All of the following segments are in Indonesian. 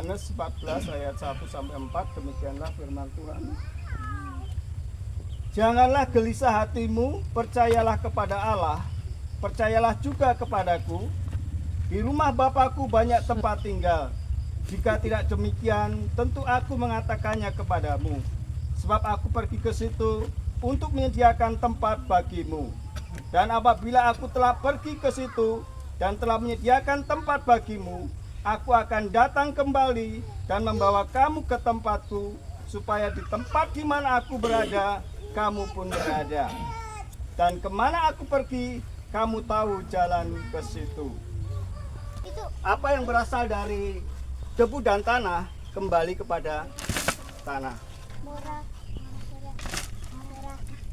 Yohanes 14 ayat 1 sampai 4, demikianlah firman Tuhan. Janganlah gelisah hatimu, percayalah kepada Allah, percayalah juga kepadaku. Di rumah Bapakku banyak tempat tinggal. Jika tidak demikian, tentu aku mengatakannya kepadamu. Sebab aku pergi ke situ untuk menyediakan tempat bagimu. Dan apabila aku telah pergi ke situ dan telah menyediakan tempat bagimu, aku akan datang kembali dan membawa kamu ke tempatku, supaya di tempat di mana aku berada, kamu pun berada. Dan kemana aku pergi, kamu tahu jalan ke situ. Apa yang berasal dari debu dan tanah kembali kepada tanah.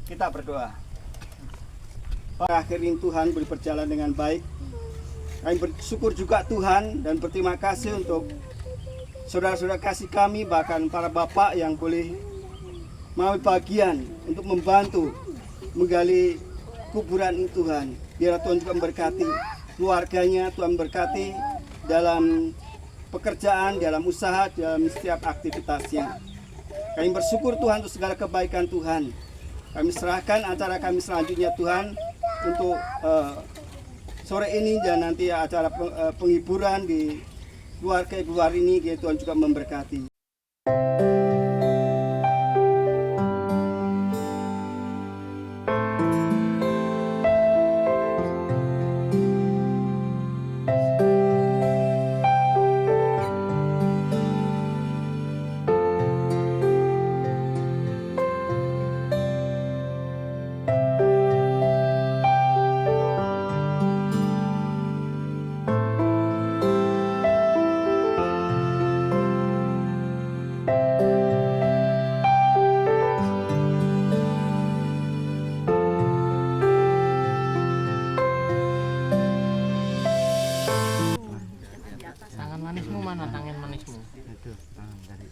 Kita berdoa. Akhirnya Tuhan boleh berjalan dengan baik. Kami bersyukur juga Tuhan dan berterima kasih untuk saudara-saudara kasih kami, bahkan para bapak yang boleh mau bagian untuk membantu menggali kuburan ini Tuhan. Biar Tuhan juga memberkati keluarganya, Tuhan berkati dalam pekerjaan, dalam usaha, dalam setiap aktivitasnya. Kami bersyukur Tuhan untuk segala kebaikan Tuhan. Kami serahkan acara kami selanjutnya Tuhan untuk sore ini dan nanti acara penghiburan di keluar ini, Tuhan juga memberkati. Tangan manismu mana? Tangan manismu. Itu dari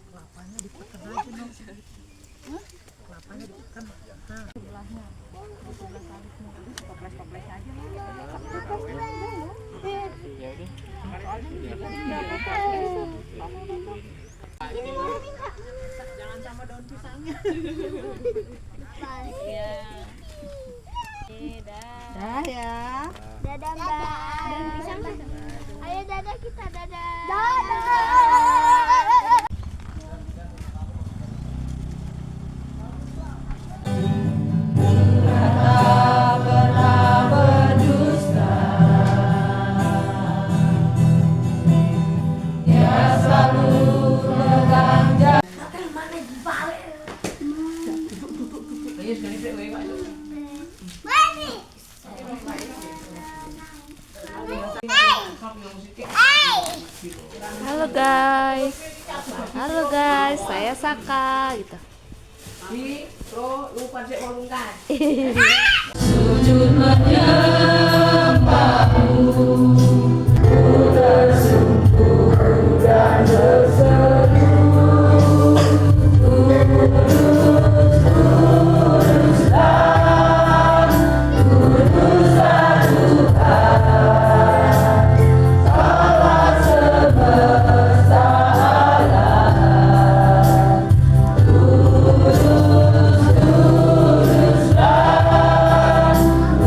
Kelapanya ditekan aja dong. Kelapanya ditekan. Sebelahnya. Sebelah salibnya. Toples-toples aja lah. Ya udah. Ini mau minta. Jangan sama daun pisangnya. Iya. Dah ya. Dadah Mbak. Dan pisang kan? Ayo dadah kita dadah. Halo guys, saya Saka gitu. Sujud menyembahmu, ku tersungkur dan terseru. Kuduslah, kuduslah Tuhan, Allah semesta alam. Kuduslah,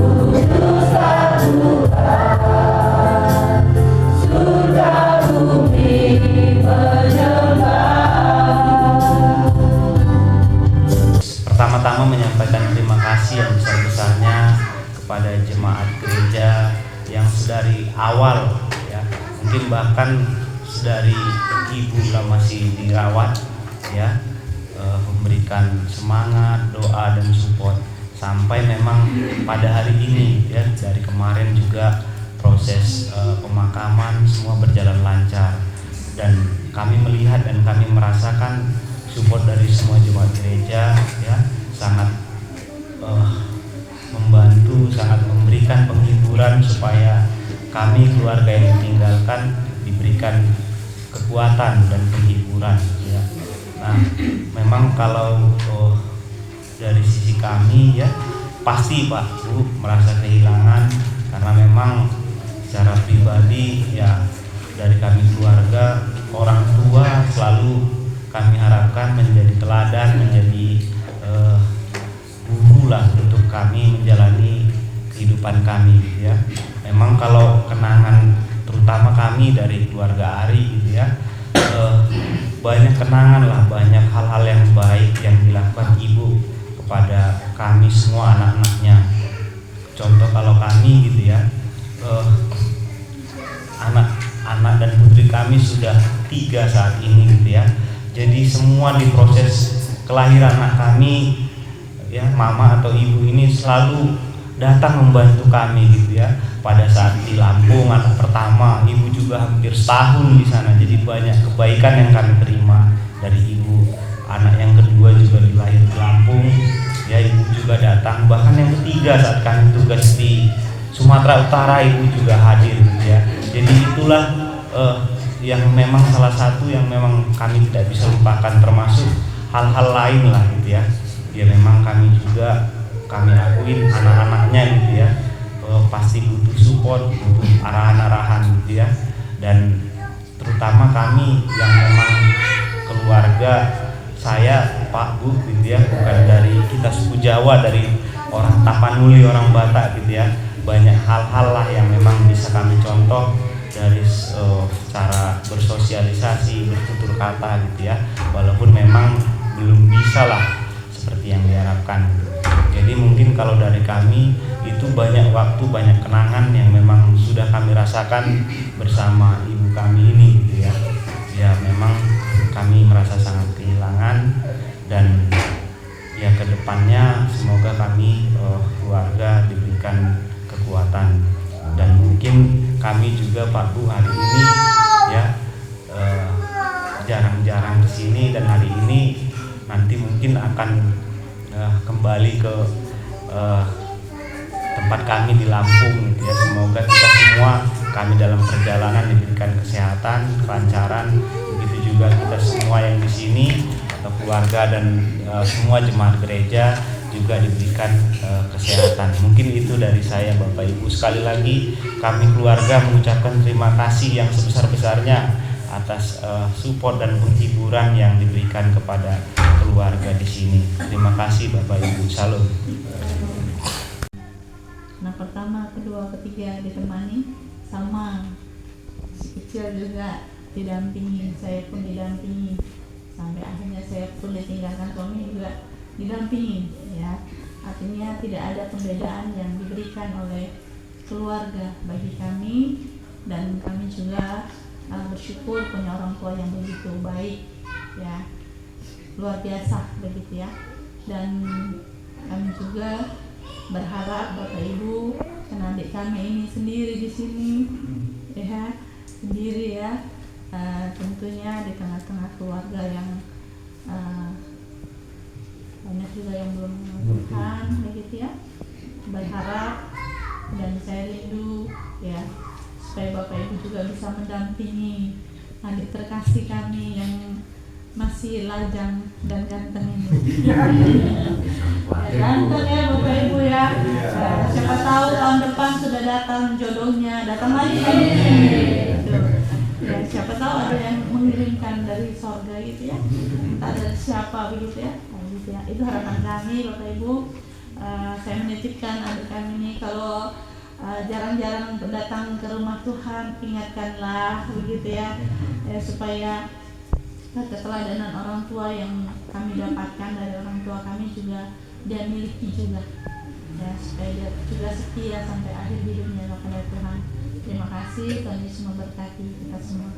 kuduslah Tuhan, surga bumi menyembah. Pertama-tama menyampaikan terima kasih yang besar-besarnya kepada jemaat gereja yang sedari awal ya, mungkin bahkan sedari ibu masih dirawat ya, memberikan semangat, doa dan support sampai memang pada hari ini ya, dari kemarin juga proses pemakaman semua berjalan lancar dan kami melihat dan kami merasakan support dari semua jemaat gereja ya, sangat membantu, sangat memberikan penghiburan supaya kami keluarga yang ditinggalkan diberikan kekuatan dan penghiburan ya. ya. Nah, memang kalau dari sisi kami ya pasti Pak Bu merasa kehilangan, karena memang secara pribadi ya dari kami keluarga, orang tua selalu kami harapkan menjadi teladan, menjadi guru lah untuk kami menjalani kehidupan kami gitu ya. Memang kalau kenangan terutama kami dari keluarga Ari gitu ya, banyak kenangan lah, banyak hal-hal yang baik yang dilakukan ibu kepada kami semua anak-anaknya. Contoh kalau kami gitu ya, anak dan putri kami sudah 3 saat ini gitu ya. Jadi semua di proses kelahiran anak kami ya, mama atau ibu ini selalu datang membantu kami gitu ya. Pada saat di Lampung anak pertama, ibu juga hampir setahun di sana. Jadi banyak kebaikan yang kami terima dari ibu. Anak yang kedua juga dilahir di Lampung, ya ibu juga datang. Bahkan yang ketiga saat kami tugas di Sumatera Utara, ibu juga hadir gitu ya. Jadi itulah yang memang salah satu yang memang kami tidak bisa lupakan, termasuk hal-hal lain lah gitu ya. Ya memang kami juga kami akuin anak-anaknya gitu ya, pasti butuh support, butuh arahan-arahan gitu ya. Dan terutama kami yang memang keluarga saya Pak Bu gitu ya, bukan dari kita suku Jawa, dari orang Tapanuli, orang Batak gitu ya. Banyak hal-hal lah yang memang bisa kami contoh dari cara bersosialisasi, bertutur kata gitu ya. Walaupun memang belum bisa lah seperti yang diharapkan. Jadi mungkin kalau dari kami itu banyak waktu, banyak kenangan yang memang sudah kami rasakan bersama ibu kami ini gitu ya. Ya memang kami merasa sangat kehilangan, dan ya kedepannya semoga kami keluarga diberikan kekuatan. Dan mungkin kami juga Pak Bu hari ini ya jarang-jarang kesini, dan hari ini nanti mungkin akan kembali ke tempat kami di Lampung gitu ya. Semoga kita semua, kami dalam perjalanan diberikan kesehatan, kelancaran. Begitu juga kita semua yang di sini, keluarga dan semua jemaat gereja juga diberikan kesehatan. Mungkin itu dari saya Bapak Ibu. Sekali lagi kami keluarga mengucapkan terima kasih yang sebesar-besarnya atas support dan penghiburan yang diberikan kepada keluarga di sini. Terima kasih Bapak Ibu. Salam. Nah, pertama, kedua, ketiga ditemani, sama si kecil juga didampingi, saya pun didampingi, sampai akhirnya saya pun ditinggalkan suami juga didampingi ya. Artinya tidak ada pembedaan yang diberikan oleh keluarga bagi kami, dan kami juga bersyukur punya orang tua yang begitu baik ya, luar biasa begitu ya. Dan kami juga berharap Bapak Ibu dan adik kami ini sendiri di sini ya, sendiri ya, tentunya di tengah-tengah keluarga yang banyak juga yang belum mengenal Tuhan begitu ya. Berharap dan saya rindu ya, supaya Bapak Ibu juga bisa mendampingi adik terkasih kami yang masih lajang dan ganteng ini. Ganteng ya Bapak Ibu ya. Siapa tahu tahun depan sudah datang jodohnya, datang lagi gitu. Ya, siapa tahu ada yang mengirimkan dari sorga gitu ya. Entah dari siapa begitu ya. Gitu ya. Itu harapan kami Bapak Ibu. Saya menitipkan adik kami ini, kalau jarang-jarang untuk datang ke rumah Tuhan, ingatkanlah begitu ya, supaya keteladanan orang tua yang kami dapatkan dari orang tua kami juga dia miliki juga ya, supaya dia juga setia sampai akhir hidupnya kepada Tuhan. Terima kasih, Tuhan Yesus memberkati kita semua.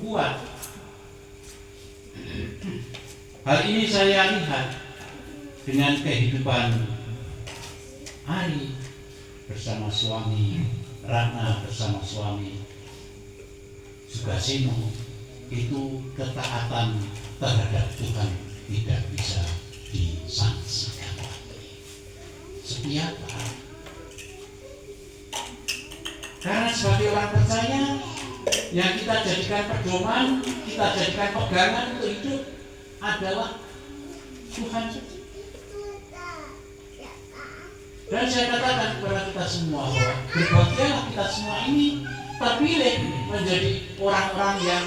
Kuat. Hal ini saya lihat dengan kehidupan Ari bersama suami, Ratna bersama suami, Sugasino, itu ketaatan terhadap Tuhan tidak bisa disangsikan lagi. Seperti apa? Karena sebagai orang percaya yang kita jadikan pedoman, kita jadikan pegangan untuk hidup adalah Tuhan. Dan saya katakan kepada kita semua bahwa berbahagialah kita semua ini terpilih menjadi orang-orang yang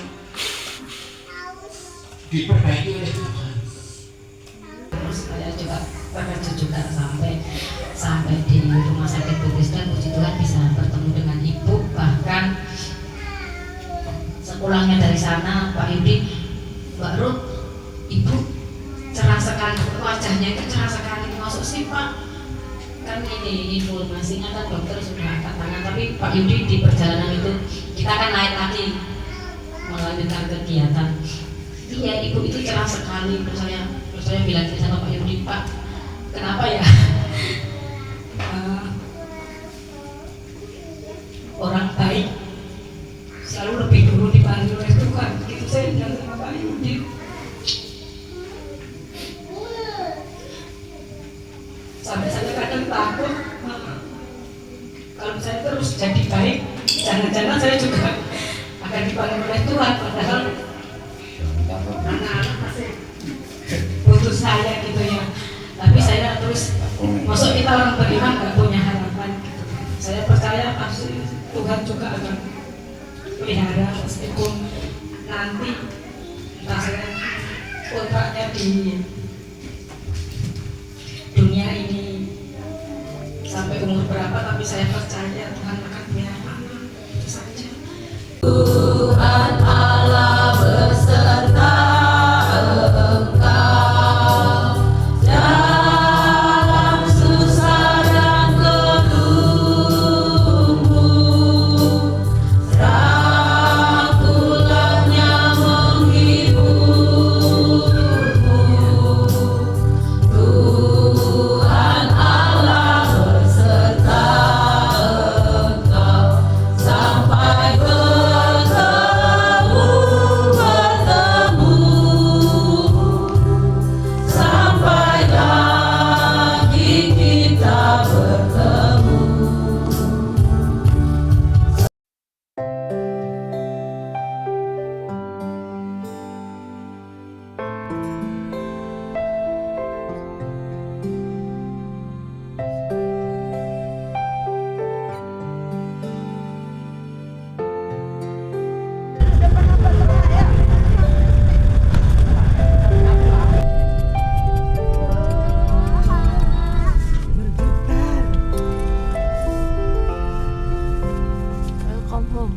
diperbaiki oleh Tuhan. Terus saya juga bekerja juga sampai di rumah sakit Bethesda, puji Tuhan bisa bertemu dengan ibu. Bahkan sepulangnya dari sana Pak Yudi, Mbak Ruth, ibu cerah sekali, wajahnya itu cerah sekali. Masuk sih Pak, kan ini informasinya kan dokter sudah angkat tangan, tapi Pak Yudi di perjalanan itu kita kan naik lagi melanjutkan kegiatan. Iya, ibu itu cerah sekali. Terus saya bilang sama Pak Yudi, Pak, kenapa ya orang baik selalu lebih dulu dipanggil oleh Tuhan? Gitu saya bilang sama Pak Yudi. Sampai saya kadang takut, kalau saya terus jadi baik, jangan-jangan saya juga akan dipanggil oleh Tuhan, padahal anak-anak masih butuh saya gitu ya. Tapi saya terus, masuk kita orang beriman gak punya harapan gitu. Saya percaya pasti Tuhan juga akan pelihara, meskipun nanti entah saya kontraknya di dunia ini sampai umur berapa, tapi saya percaya Tuhan akan pelihara. Itu saja. Tuhan Allah beserta engkau dalam susah dan keluhmu, rangkulannya menghiburmu. Tuhan Allah beserta engkau sampai bertemu, sampai lagi kita bertemu. Welcome home.